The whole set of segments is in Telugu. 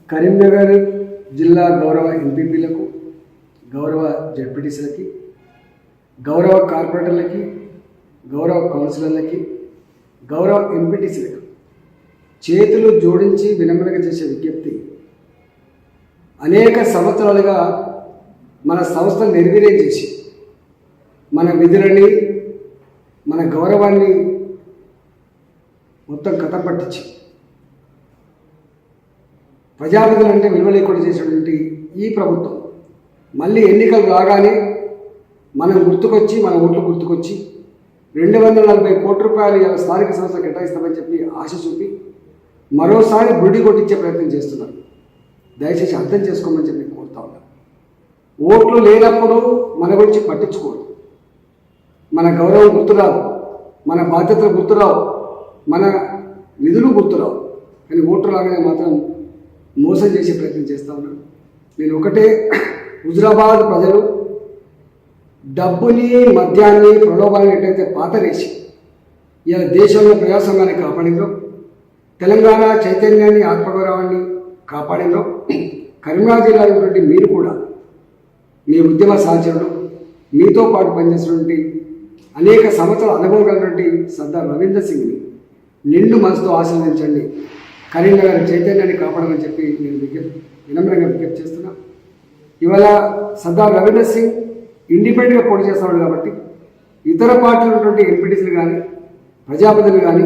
కరీంనగర్ జిల్లా గౌరవ ఎంపీపీలకు, గౌరవ జెడ్పీటీసీలకి, గౌరవ కార్పొరేటర్లకి, గౌరవ కౌన్సిలర్లకి, గౌరవ ఎంపీటీసీలకు చేతులు జోడించి వినమ్రంగా చేసే విజ్ఞప్తి, అనేక సంవత్సరాలుగా మన సంస్థను నిర్వీర్యం చేసి మన విధులని, మన గౌరవాన్ని మొత్తం కథ పట్టించి ప్రజాప్రతినిధులు అంటే విలువ లేకుండా చేసినటువంటి ఈ ప్రభుత్వం మళ్ళీ ఎన్నికలు రాగానే మనం గుర్తుకొచ్చి, మన ఓట్లు గుర్తుకొచ్చి 240 కోట్ల రూపాయలు ఇలా స్థానిక సంస్థలు కేటాయిస్తామని చెప్పి ఆశ చూపి మరోసారి బుడి కొట్టించే ప్రయత్నం చేస్తున్నారు. దయచేసి అర్థం చేసుకోమని చెప్పి కోరుతా ఉన్నాను. ఓట్లు లేనప్పుడు మన గురించి పట్టించుకోరు, మన గౌరవం గుర్తురావు, మన బాధ్యతలు గుర్తురావు, మన నిధులు గుర్తురావు. కానీ ఓట్లు రాగానే మాత్రం మోసం చేసే ప్రయత్నం చేస్తూ ఉన్నాను. నేను ఒకటే, హుజురాబాద్ ప్రజలు డబ్బుని, మద్యాన్ని, ప్రలోభాలను ఎట్లయితే పాతరేసి ఇలా దేశంలో ప్రజాస్వామ్యాన్ని కాపాడినో, తెలంగాణ చైతన్యాన్ని, ఆత్మగౌరవాన్ని కాపాడినో, కరీంనగర్ జిల్లా ఉన్నటువంటి మీరు కూడా మీ ఉద్యమ సహచరుడు, మీతో పాటు పనిచేసినటువంటి అనేక సంవత్సరాల అనుభవం కలిగినటువంటి సర్దార్ రవీందర్ సింగ్ని నిండు మనసుతో ఆశీర్వదించండి, కరీంనగర్ చైతన్యాన్ని కాపాడమని చెప్పి నేను వినమ్రంగా విజ్ఞప్తి చేస్తున్నా. ఇవాళ సర్దార్ రవీందర్ సింగ్ ఇండిపెండెంట్గా పోటీ చేస్తున్నాడు కాబట్టి ఇతర పార్టీలు ఉన్నటువంటి ఎంపీటీసీలు కానీ, ప్రజాప్రతినిధులు కానీ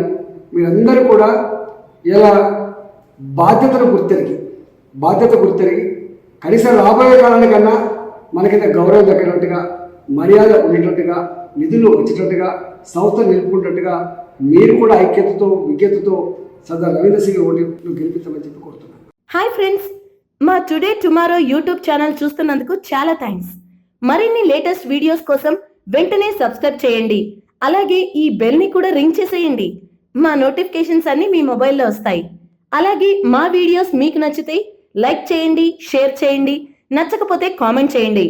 మీరందరూ కూడా ఇలా బాధ్యత గుర్తెరిగి కనీసం రాబోయే కాలానికన్నా మనకైతే గౌరవం దక్కేటట్టుగా, మర్యాద ఉండేటట్టుగా, నిధులు వచ్చేటట్టుగా, సంస్థ నిలుపుకునేటట్టుగా మీరు కూడా ఐక్యతతో, విజ్ఞతతో సర్దార్ రవీందర్ సింగ్ ఓటు గెలిపించమని చెప్పి కోరుతున్నాను. హాయ్ ఫ్రెండ్స్, మా టుడే టుమారో యూట్యూబ్ ఛానల్ చూస్తున్నందుకు చాలా థ్యాంక్స్. మరిన్ని లేటెస్ట్ వీడియోస్ కోసం వెంటనే సబ్స్క్రైబ్ చేయండి. అలాగే ఈ బెల్ ని కూడా రింగ్ చేసేయండి. మా నోటిఫికేషన్స్ అన్ని మీ మొబైల్లో వస్తాయి. అలాగే మా వీడియోస్ మీకు నచ్చితే లైక్ చేయండి, షేర్ చేయండి, నచ్చకపోతే కామెంట్ చేయండి.